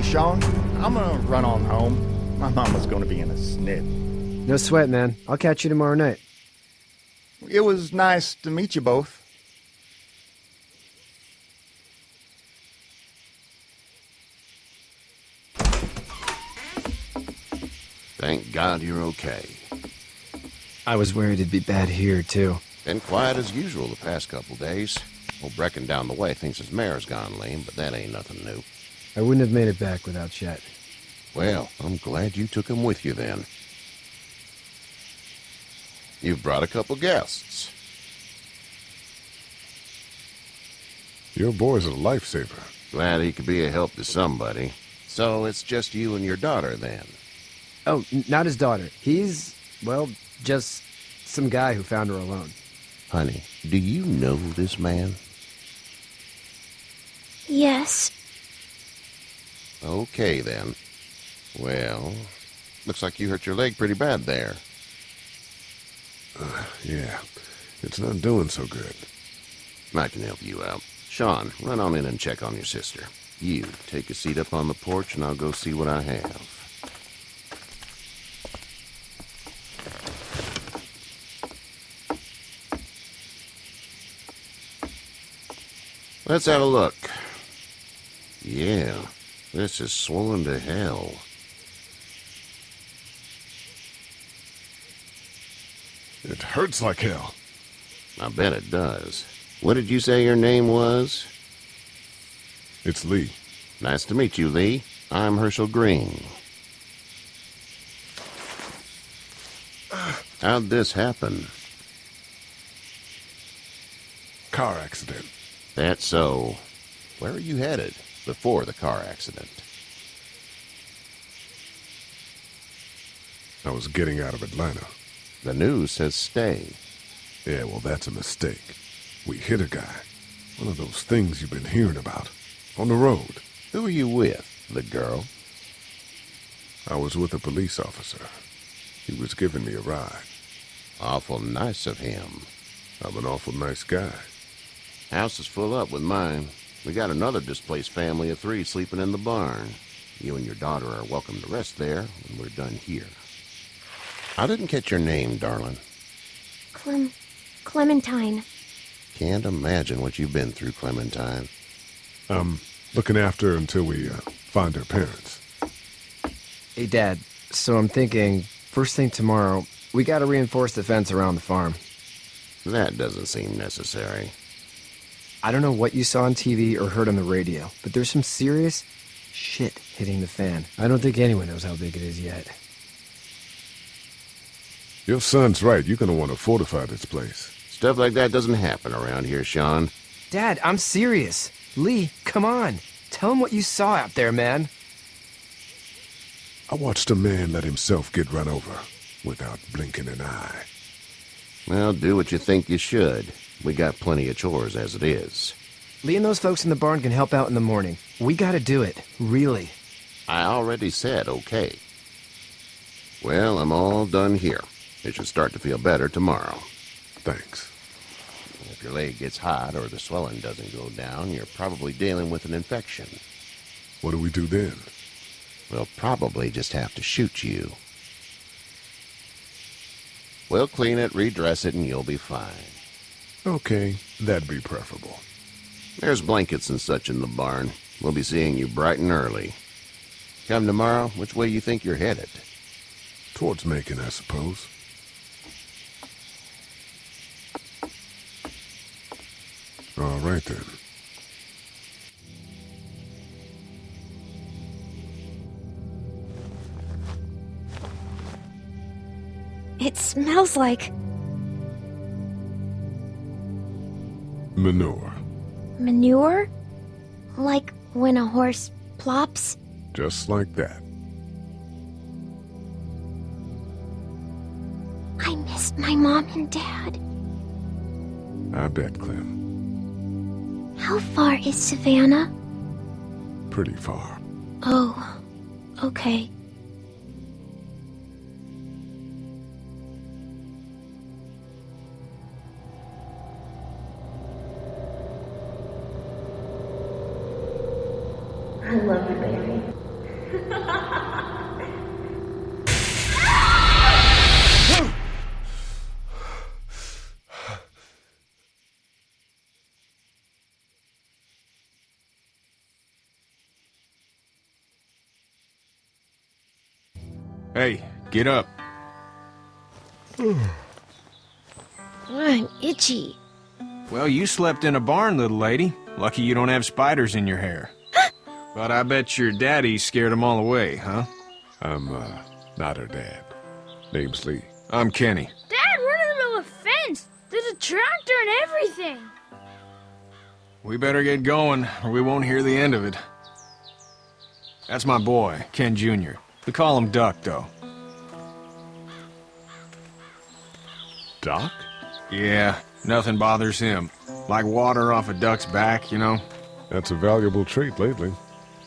Sean. I'm gonna run on home. My mama's gonna be in a snit. No sweat, man. I'll catch you tomorrow night. It was nice to meet you both. Thank God you're okay. I was worried it'd be bad here, too. Been quiet as usual the past couple days. Old Brecken down the way thinks his mare's gone lame, but that ain't nothing new. I wouldn't have made it back without Chet. Well, I'm glad you took him with you then. You've brought a couple guests. Your boy's a lifesaver. Glad he could be a help to somebody. So it's just you and your daughter then? Oh, not his daughter. He's, well, just some guy who found her alone. Honey, do you know this man? Yes. Okay, then. Well, looks like you hurt your leg pretty bad there. Yeah, it's not doing so good. I can help you out. Sean, run on in and check on your sister. You, take a seat up on the porch and I'll go see what I have. Let's have a look. Yeah, this is swollen to hell. It hurts like hell. I bet it does. What did you say your name was? It's Lee. Nice to meet you, Lee. I'm Herschel Green. How'd this happen? Car accident. That's so. Where are you headed before the car accident? I was getting out of Atlanta. The news says stay. Yeah, well, that's a mistake. We hit a guy. One of those things you've been hearing about. On the road. Who are you with? The girl? I was with a police officer. He was giving me a ride. Awful nice of him. I'm an awful nice guy. House is full up with mine. We got another displaced family of 3 sleeping in the barn. You and your daughter are welcome to rest there when we're done here. I didn't catch your name, darling. Clementine. Can't imagine what you've been through, Clementine. I'm looking after her until we find her parents. Hey, Dad, so I'm thinking, first thing tomorrow, we gotta reinforce the fence around the farm. That doesn't seem necessary. I don't know what you saw on TV or heard on the radio, but there's some serious shit hitting the fan. I don't think anyone knows how big it is yet. Your son's right. You're gonna want to fortify this place. Stuff like that doesn't happen around here, Sean. Dad, I'm serious. Lee, come on. Tell him what you saw out there, man. I watched a man let himself get run over without blinking an eye. Well, do what you think you should. We got plenty of chores as it is. Lee and those folks in the barn can help out in the morning. We gotta do it. Really. I already said okay. Well, I'm all done here. It should start to feel better tomorrow. Thanks. If your leg gets hot or the swelling doesn't go down, you're probably dealing with an infection. What do we do then? We'll probably just have to shoot you. We'll clean it, redress it, and you'll be fine. Okay, that'd be preferable. There's blankets and such in the barn. We'll be seeing you bright and early. Come tomorrow, which way you think you're headed? Towards Macon, I suppose. All right, then. It smells like Manure. manure? Like when a horse plops? Just like that. I missed my mom and dad. I bet, Clem. How far is Savannah? Pretty far. Oh, okay. I love you, baby. Hey, get up. I'm itchy. Well, you slept in a barn, little lady. Lucky you don't have spiders in your hair. But I bet your daddy scared them all away, huh? I'm, not her dad. Name's Lee. I'm Kenny. Dad, we're in the middle of a fence. There's a tractor and everything. We better get going, or we won't hear the end of it. That's my boy, Ken Jr. We call him Duck, though. Doc? Yeah, nothing bothers him. Like water off a duck's back, you know? That's a valuable trait lately.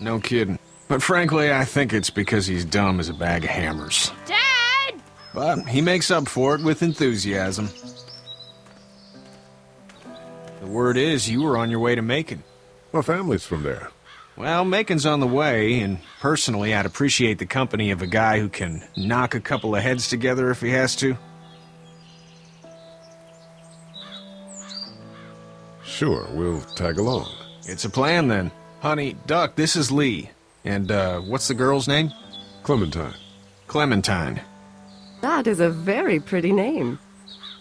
No kidding. But frankly, I think it's because he's dumb as a bag of hammers. Dad! But he makes up for it with enthusiasm. The word is you were on your way to Macon. My family's from there. Well, Macon's on the way, and personally, I'd appreciate the company of a guy who can knock a couple of heads together if he has to. Sure, we'll tag along. It's a plan, then. Honey, Duck, this is Lee. And, what's the girl's name? Clementine. Clementine. That is a very pretty name.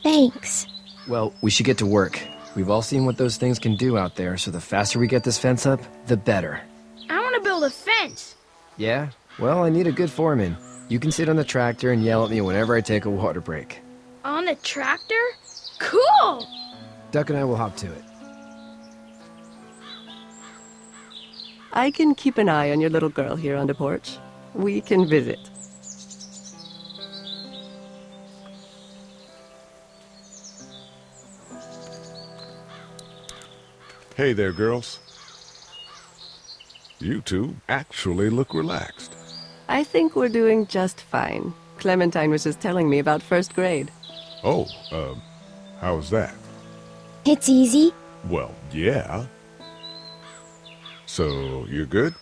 Thanks. Well, we should get to work. We've all seen what those things can do out there, so the faster we get this fence up, the better. I want to build a fence. Yeah? Well, I need a good foreman. You can sit on the tractor and yell at me whenever I take a water break. On the tractor? Cool! Duck and I will hop to it. I can keep an eye on your little girl here on the porch. We can visit. Hey there, girls. You two actually look relaxed. I think we're doing just fine. Clementine was just telling me about first grade. Oh, how was that? It's easy. Well, yeah. So, you're good?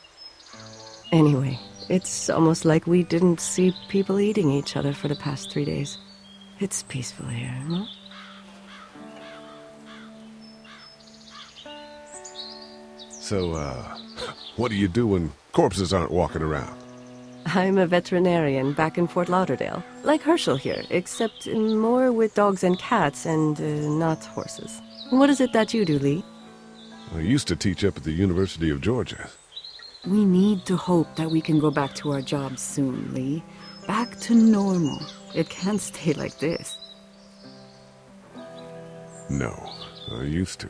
Anyway, it's almost like we didn't see people eating each other for the past 3 days. It's peaceful here, no? So, what do you do when corpses aren't walking around? I'm a veterinarian back in Fort Lauderdale. Like Herschel here, except more with dogs and cats and not horses. What is it that you do, Lee? I used to teach up at the University of Georgia. We need to hope that we can go back to our jobs soon, Lee. Back to normal. It can't stay like this. No, I used to.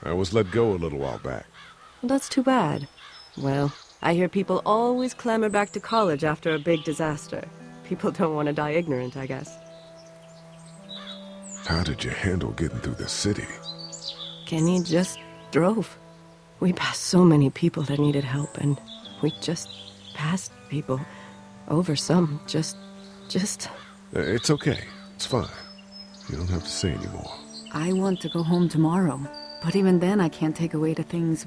I was let go a little while back. That's too bad. Well, I hear people always clamor back to college after a big disaster. People don't want to die ignorant, I guess. How did you handle getting through the city? Kenny just drove. We passed so many people that needed help, and we just passed people. Over some, just... It's okay. It's fine. You don't have to say anymore. I want to go home tomorrow. But even then, I can't take away the things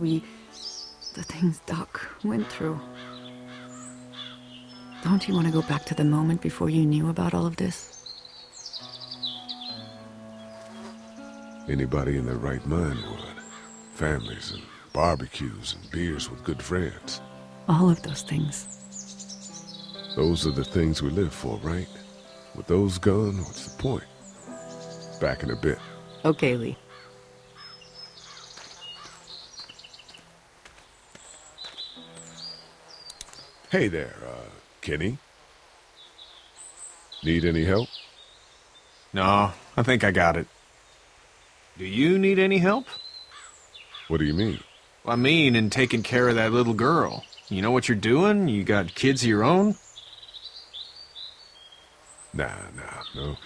Doc went through. Don't you want to go back to the moment before you knew about all of this? Anybody in their right mind would. Families and barbecues and beers with good friends. All of those things. Those are the things we live for, right? With those gone, what's the point? Back in a bit. Okay, Lee. Hey there, Kenny. Need any help? No, I think I got it. Do you need any help? What do you mean? I mean, in taking care of that little girl. You know what you're doing? You got kids of your own? Nah,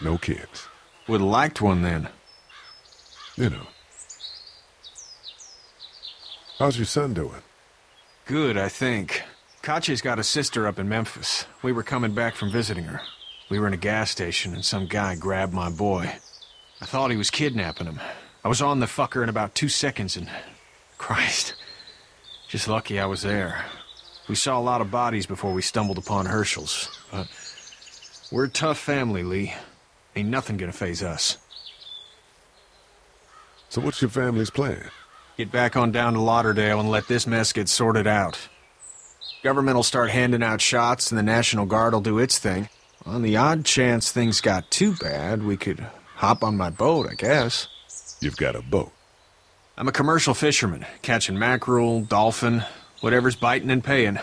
no kids. Would've liked one then. You know. How's your son doing? Good, I think. Katya's got a sister up in Memphis. We were coming back from visiting her. We were in a gas station and some guy grabbed my boy. I thought he was kidnapping him. I was on the fucker in about 2 seconds and... Christ. Just lucky I was there. We saw a lot of bodies before we stumbled upon HERSHEL'S, but... We're a tough family, Lee. Ain't nothing gonna faze us. So what's your family's plan? Get back on down to Lauderdale and let this mess get sorted out. Government will start handing out shots and the National Guard will do its thing. On the odd chance things got too bad, we could hop on my boat, I guess. You've got a boat. I'm a commercial fisherman, catching mackerel, dolphin, whatever's biting and paying.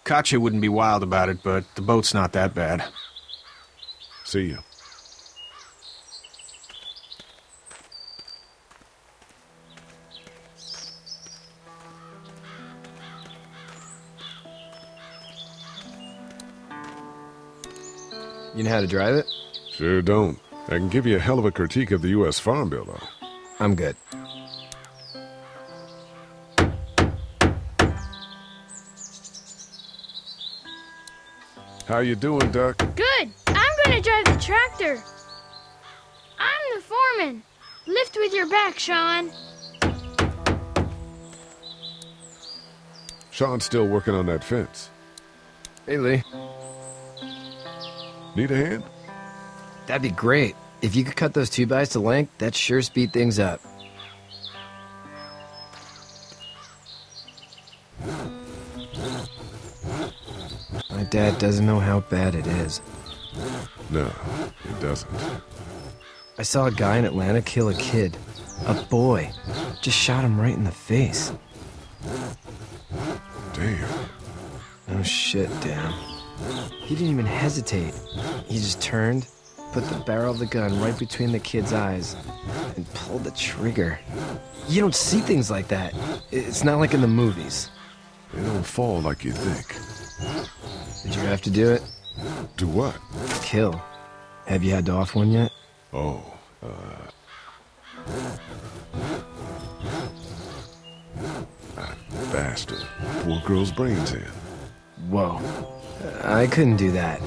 Katya wouldn't be wild about it, but the boat's not that bad. See you. You know how to drive it? Sure don't. I can give you a hell of a critique of the U.S. Farm Bill, though. I'm good. How you doing, Duck? Good. I'm gonna drive the tractor. I'm the foreman. Lift with your back, Sean. Sean's still working on that fence. Hey, Lee. Need a hand? That'd be great. If you could cut those 2x to length, that'd sure speed things up. My dad doesn't know how bad it is. No, it doesn't. I saw a guy in Atlanta kill a kid. A boy. Just shot him right in the face. Damn. Oh shit, damn. He didn't even hesitate. He just turned, put the barrel of the gun right between the kid's eyes, and pulled the trigger. You don't see things like that. It's not like in the movies. They don't fall like you think. Did you have to do it? Do what? Kill. Have you had to off one yet? Oh, that bastard. Poor girl's brains in. Whoa. I couldn't do that.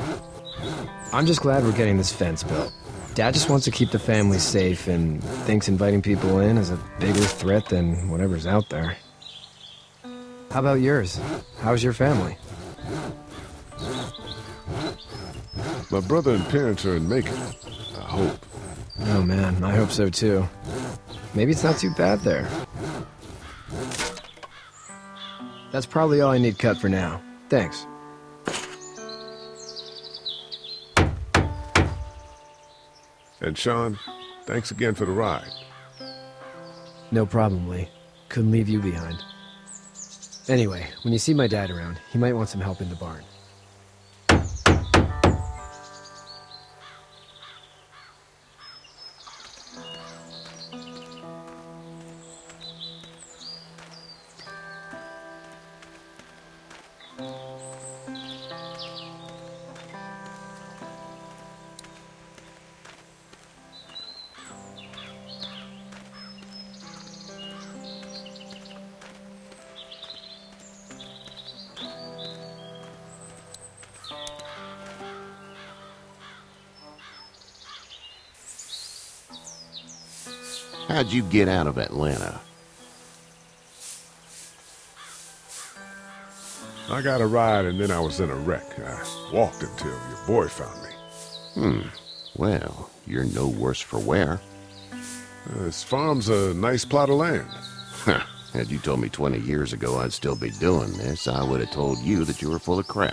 I'm just glad we're getting this fence built. Dad just wants to keep the family safe and thinks inviting people in is a bigger threat than whatever's out there. How about yours? How's your family? My brother and parents are in Macon. I hope. Oh man, I hope so too. Maybe it's not too bad there. That's probably all I need cut for now. Thanks. And Sean, thanks again for the ride. No problem, Lee. Couldn't leave you behind. Anyway, when you see my dad around, he might want some help in the barn. How'd you get out of Atlanta? I got a ride and then I was in a wreck. I walked until your boy found me. Well, you're no worse for wear. This farm's a nice plot of land. Had you told me 20 years ago I'd still be doing this, I would have told you that you were full of crap.